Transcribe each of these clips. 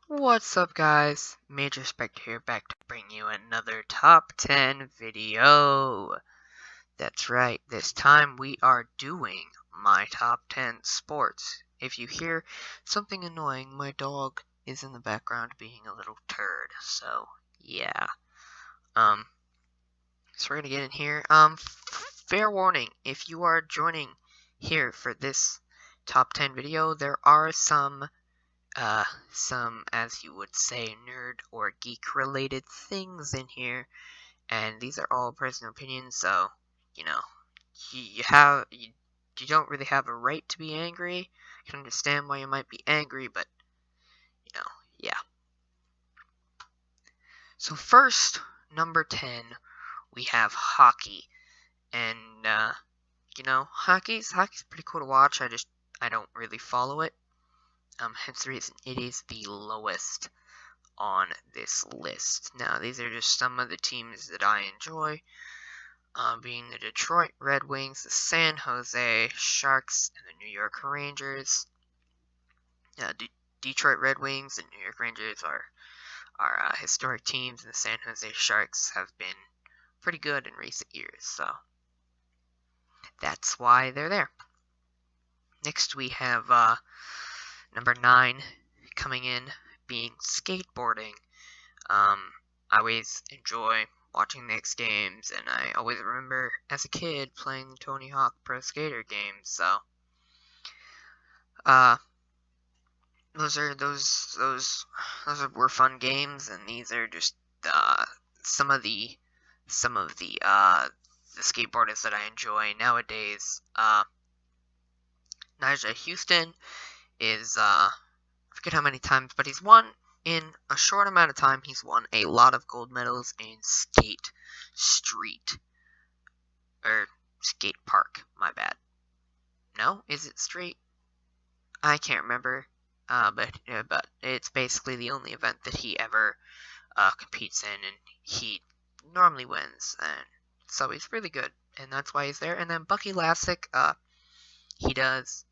What's up, guys? Major Spectre here, back to bring you another top 10 video. That's right, this time we are doing my top 10 sports. If you hear something annoying, my dog is in the background being a little turd, so yeah. Um, so we're gonna get in here. Fair warning, if you are joining here for this top 10 video, there are some, as you would say, nerd or geek related things in here, and these are all personal opinions, so, you know, you don't really have a right to be angry. I can understand why you might be angry, but, yeah. So first, number 10, we have hockey, and, hockey's pretty cool to watch. I don't really follow it. Hence the reason it is the lowest on this list. Now, these are just some of the teams that I enjoy, being the Detroit Red Wings, the San Jose Sharks, and the New York Rangers. Detroit Red Wings and New York Rangers are historic teams, and the San Jose Sharks have been pretty good in recent years, so that's why they're there. Next, we have number 9 coming in, being skateboarding. I always enjoy watching the X Games, and I always remember as a kid playing the Tony Hawk Pro Skater games. So, those were fun games, and these are just some of the skateboarders that I enjoy nowadays. Nigel Houston is I forget how many times, but he's won in a short amount of time. He's won a lot of gold medals in skate park. My bad. No, is it street? I can't remember. But it's basically the only event that he ever competes in, and he normally wins, and so he's really good, and that's why he's there. And then Bucky Lasek, he does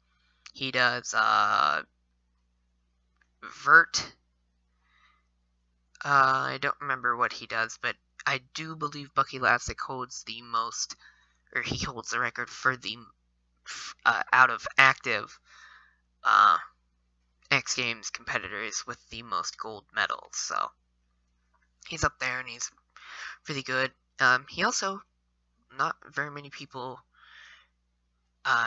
vert. I don't remember what he does, but I do believe Bucky Lasek holds the most, or he holds the record for the out of active X Games competitors with the most gold medals. So he's up there, and he's really good. He also, not very many people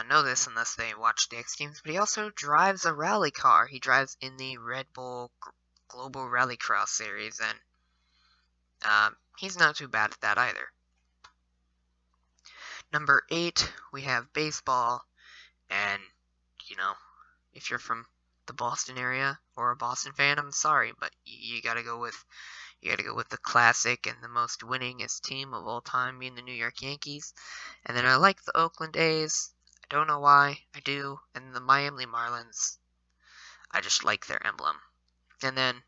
know this unless they watch the X Games, but he also drives a rally car. He drives in the Red Bull Global Rallycross series, and he's not too bad at that either. Number 8, we have baseball, and, if you're from the Boston area or a Boston fan, I'm sorry, but you gotta go with the classic and the most winningest team of all time, being the New York Yankees. And then I like the Oakland A's. I don't know why, I do. And the Miami Marlins, I just like their emblem. And then,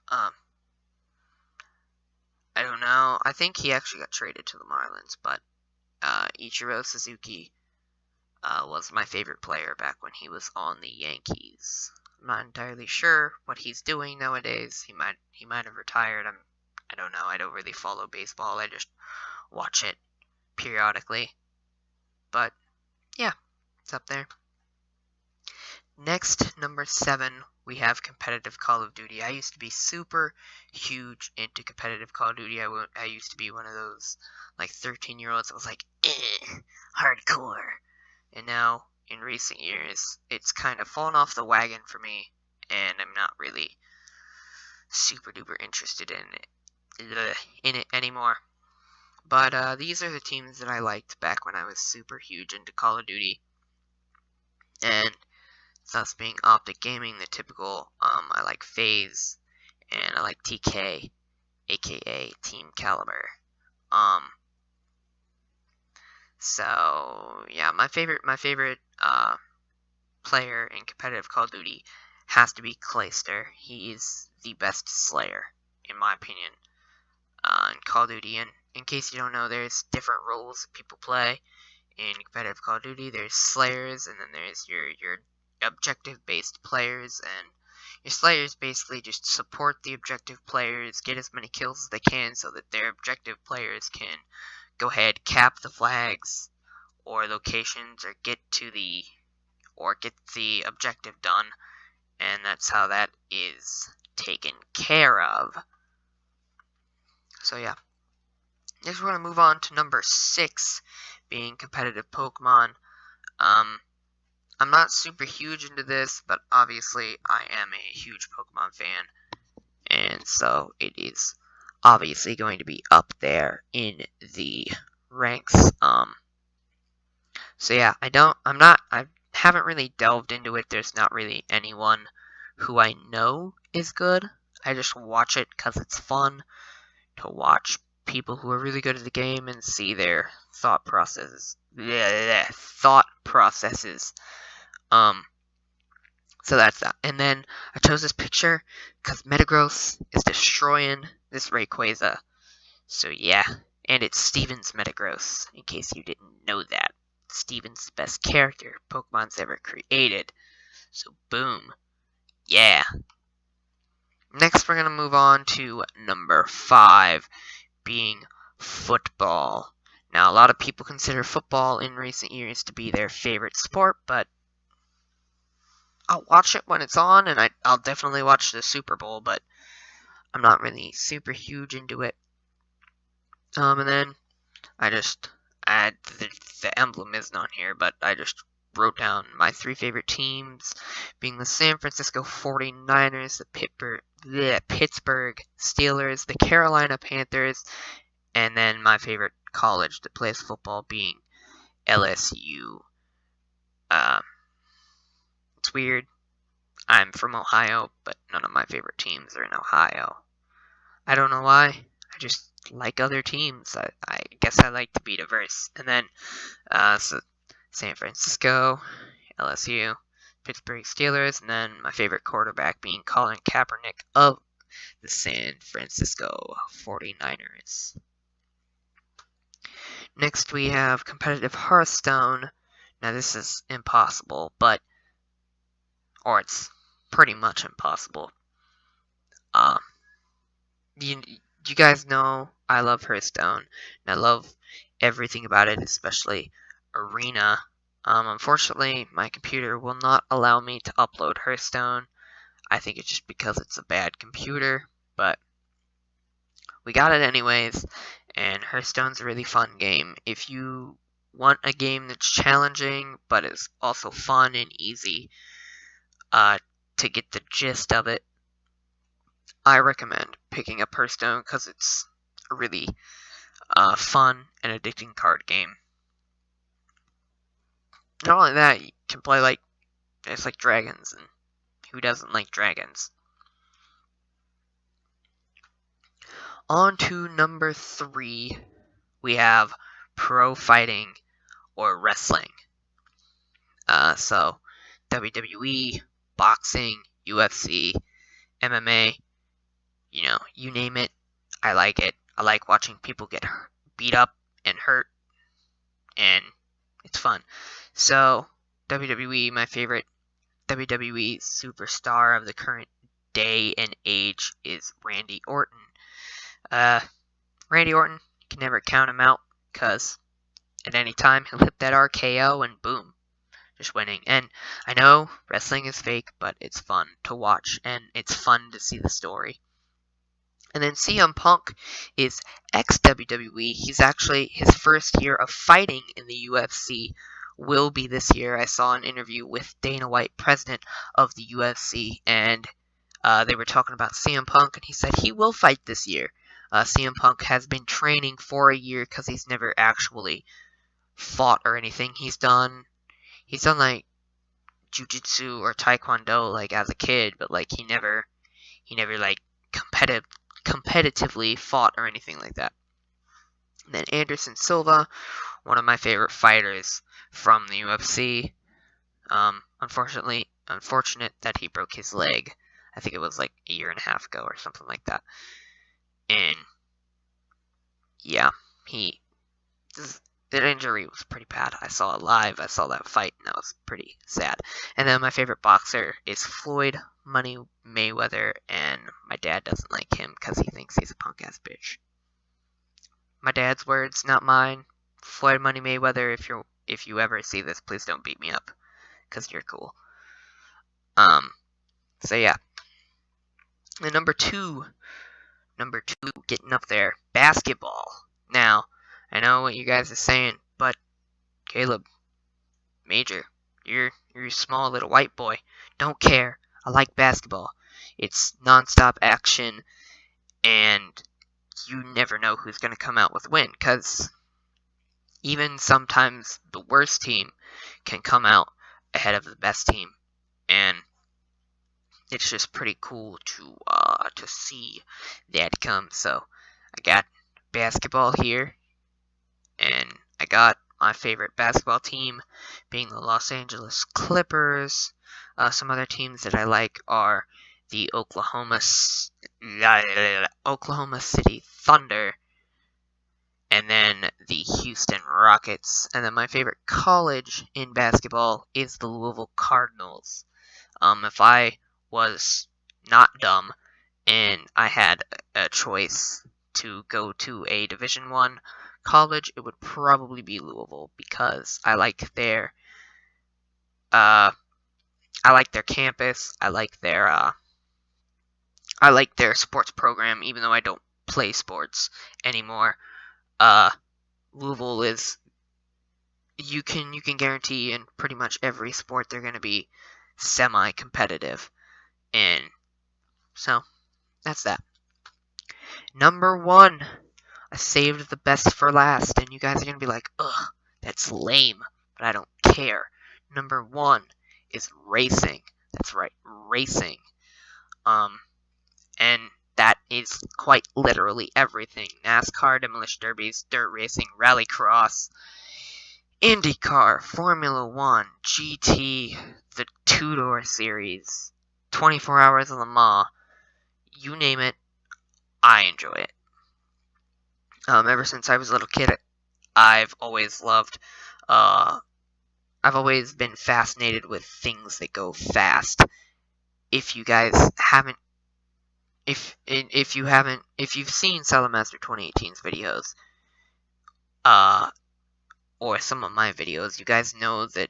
I don't know, I think he actually got traded to the Marlins, but Ichiro Suzuki was my favorite player back when he was on the Yankees. I'm not entirely sure what he's doing nowadays. He might have retired. I don't know. I don't really follow baseball. I just watch it periodically. But yeah, it's up there. Next, number 7, we have competitive Call of Duty. I used to be super huge into competitive Call of Duty. I used to be one of those like 13-year-olds that was like, hardcore. And now, in recent years, it's kind of fallen off the wagon for me, and I'm not really super duper interested in it anymore. But these are the teams that I liked back when I was super huge into Call of Duty, and thus being Optic Gaming, the typical, I like FaZe, and I like TK, aka Team Caliber. So yeah, my favorite player in competitive Call of Duty has to be Clayster. He is the best Slayer, in my opinion, in Call of Duty. And in case you don't know, there's different roles that people play in competitive Call of Duty. There's Slayers, and then there's your objective-based players, and Your Slayers basically just support the objective players, get as many kills as they can so that their objective players can go ahead, cap the flags or locations or get the objective done, and that's how that is taken care of. So yeah. Next we're going to move on to number 6, being competitive Pokemon. I'm not super huge into this, but obviously I am a huge Pokemon fan, and so it is obviously going to be up there in the ranks. So yeah, I haven't really delved into it. There's not really anyone who I know is good. I just watch it because it's fun to watch people who are really good at the game and see their thought processes. So that's that. And then I chose this picture because Metagross is destroying this Rayquaza. So yeah, and it's Steven's Metagross, in case you didn't know that. Steven's the best character Pokemon's ever created. So boom. Yeah. Next we're going to move on to number 5, being football. Now, a lot of people consider football in recent years to be their favorite sport, but I'll watch it when it's on, and I'll definitely watch the Super Bowl, but I'm not really super huge into it. And then the emblem isn't on here, but I just wrote down my 3 favorite teams, being the San Francisco 49ers, the Pittsburgh Steelers, the Carolina Panthers, and then my favorite college that plays football being LSU. It's weird. I'm from Ohio, but none of my favorite teams are in Ohio. I don't know why. I just like other teams. I guess I like to be diverse. And then, so San Francisco, LSU, Pittsburgh Steelers, and then my favorite quarterback being Colin Kaepernick of the San Francisco 49ers. Next we have competitive Hearthstone. Now this is impossible, or it's pretty much impossible. You guys know I love Hearthstone, and I love everything about it, especially Arena. Unfortunately, my computer will not allow me to upload Hearthstone. I think it's just because it's a bad computer, but we got it anyways, and Hearthstone's a really fun game. If you want a game that's challenging, but is also fun and easy to get the gist of it, I recommend picking up Hearthstone because it's a really fun and addicting card game. Not only that, you can play it's like dragons, and who doesn't like dragons? On to number 3, we have pro fighting or wrestling. So WWE, boxing, UFC, MMA, you name it, I like it. I like watching people get beat up and hurt, and it's fun. So, WWE, my favorite WWE superstar of the current day and age is Randy Orton. Randy Orton, you can never count him out, because at any time he'll hit that RKO and boom, just winning. And I know wrestling is fake, but it's fun to watch, and it's fun to see the story. And then CM Punk is ex-WWE. He's actually, his first year of fighting in the UFC will be this year. I saw an interview with Dana White, president of the UFC, and they were talking about CM Punk, and he said he will fight this year. CM Punk has been training for a year because he's never actually fought or anything. He's done like jiu-jitsu or taekwondo like as a kid, but like he never like competitively fought or anything like that. And then Anderson Silva, one of my favorite fighters from the UFC. Unfortunate that he broke his leg. I think it was like a year and a half ago or something like that. And yeah, the injury was pretty bad. I saw it live. I saw that fight, and that was pretty sad. And then my favorite boxer is Floyd Money Mayweather, and my dad doesn't like him because he thinks he's a punk ass bitch. My dad's words, not mine. Floyd Money Mayweather, if you ever see this, please don't beat me up, because you're cool. So yeah. And number two, getting up there, basketball. Now, I know what you guys are saying, but Caleb, Major, you're a small little white boy. Don't care. I like basketball. It's nonstop action, and you never know who's going to come out with a win, because even sometimes the worst team can come out ahead of the best team, and it's just pretty cool to see that come. So I got basketball here, and I got my favorite basketball team being the Los Angeles Clippers. Some other teams that I like are the Oklahoma City Thunder, and then the Houston Rockets. And then my favorite college in basketball is the Louisville Cardinals. If I was not dumb and I had a choice to go to a Division I college, it would probably be Louisville, because I like their campus. I like their sports program, even though I don't play sports anymore. Louisville is, you can guarantee in pretty much every sport they're going to be semi-competitive, and so that's that. Number one, I saved the best for last, and you guys are going to be like, ugh, that's lame, but I don't care. Number one is racing. That's right, racing. And that is quite literally everything. NASCAR, demolition derbies, dirt racing, rallycross, IndyCar, Formula One, GT, the two-door series, 24 Hours of Le Mans, you name it, I enjoy it. Ever since I was a little kid, I've always been fascinated with things that go fast. If you guys haven't, if you've seen Salamaster 2018's videos, or some of my videos, you guys know that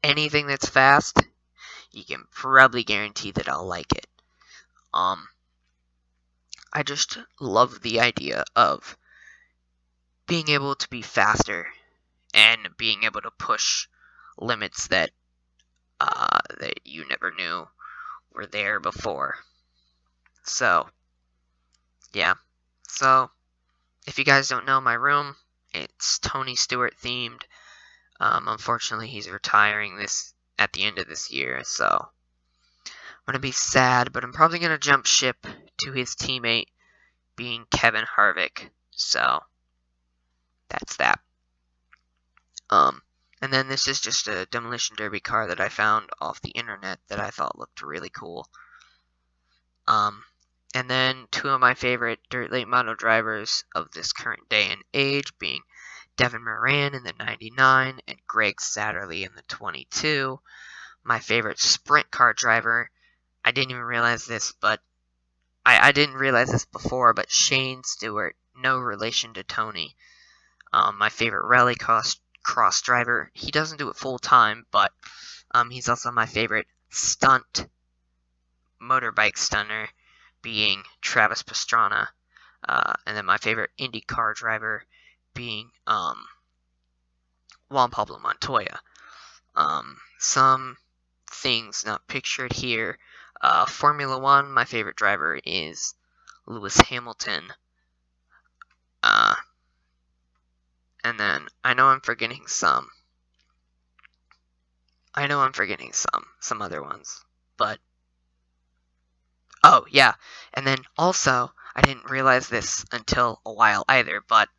anything that's fast, you can probably guarantee that I'll like it. I just love the idea of being able to be faster and being able to push limits that you never knew were there before. So, yeah. So, if you guys don't know my room, it's Tony Stewart themed. Unfortunately, he's retiring at the end of this year, so I'm gonna be sad, but I'm probably gonna jump ship to his teammate being Kevin Harvick. So that's that. And then this is just a demolition derby car that I found off the internet that I thought looked really cool. And then two of my favorite dirt late model drivers of this current day and age being Devin Moran in the 99 and Greg Satterley in the 22. My favorite sprint car driver, I didn't even realize this, but I didn't realize this before, but Shane Stewart, no relation to Tony. My favorite rally cross driver, he doesn't do it full time, but he's also my favorite motorbike stunner, being Travis Pastrana, and then my favorite IndyCar driver being Juan Pablo Montoya. Some things not pictured here. Formula One, my favorite driver is Lewis Hamilton. And then I know I'm forgetting some other ones, but oh yeah, and then also I didn't realize this until a while either, but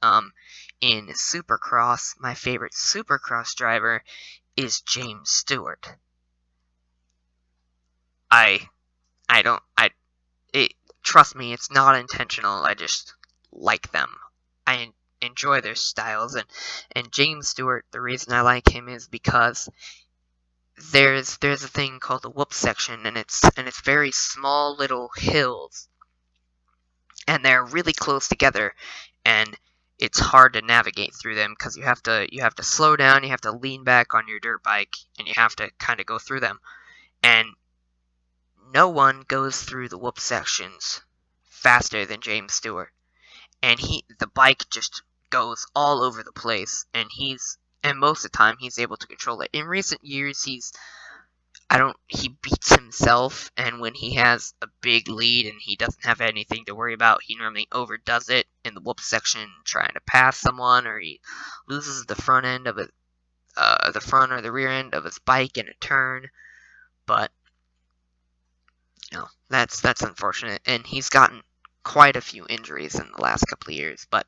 in Supercross, my favorite Supercross driver is James Stewart. Trust me, it's not intentional. I just like them. I enjoy their styles, and James Stewart, the reason I like him is because there's a thing called the whoop section, and it's very small little hills, and they're really close together, and it's hard to navigate through them because you have to slow down, you have to lean back on your dirt bike, and you have to kind of go through them. And no one goes through the whoop sections faster than James Stewart. And the bike just goes all over the place, and most of the time he's able to control it. In recent years, he beats himself, and when he has a big lead and he doesn't have anything to worry about, he normally overdoes it in the whoop section trying to pass someone, or he loses the front end of the front or the rear end of his bike in a turn. But that's unfortunate, and he's gotten quite a few injuries in the last couple of years. But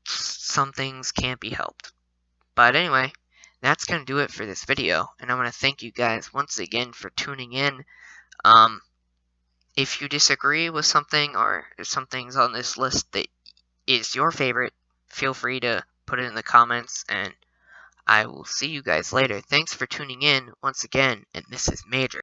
some things can't be helped. But anyway, that's going to do it for this video, and I want to thank you guys once again for tuning in. If you disagree with something, or if something's on this list that is your favorite, feel free to put it in the comments, and I will see you guys later. Thanks for tuning in once again, and this is Major.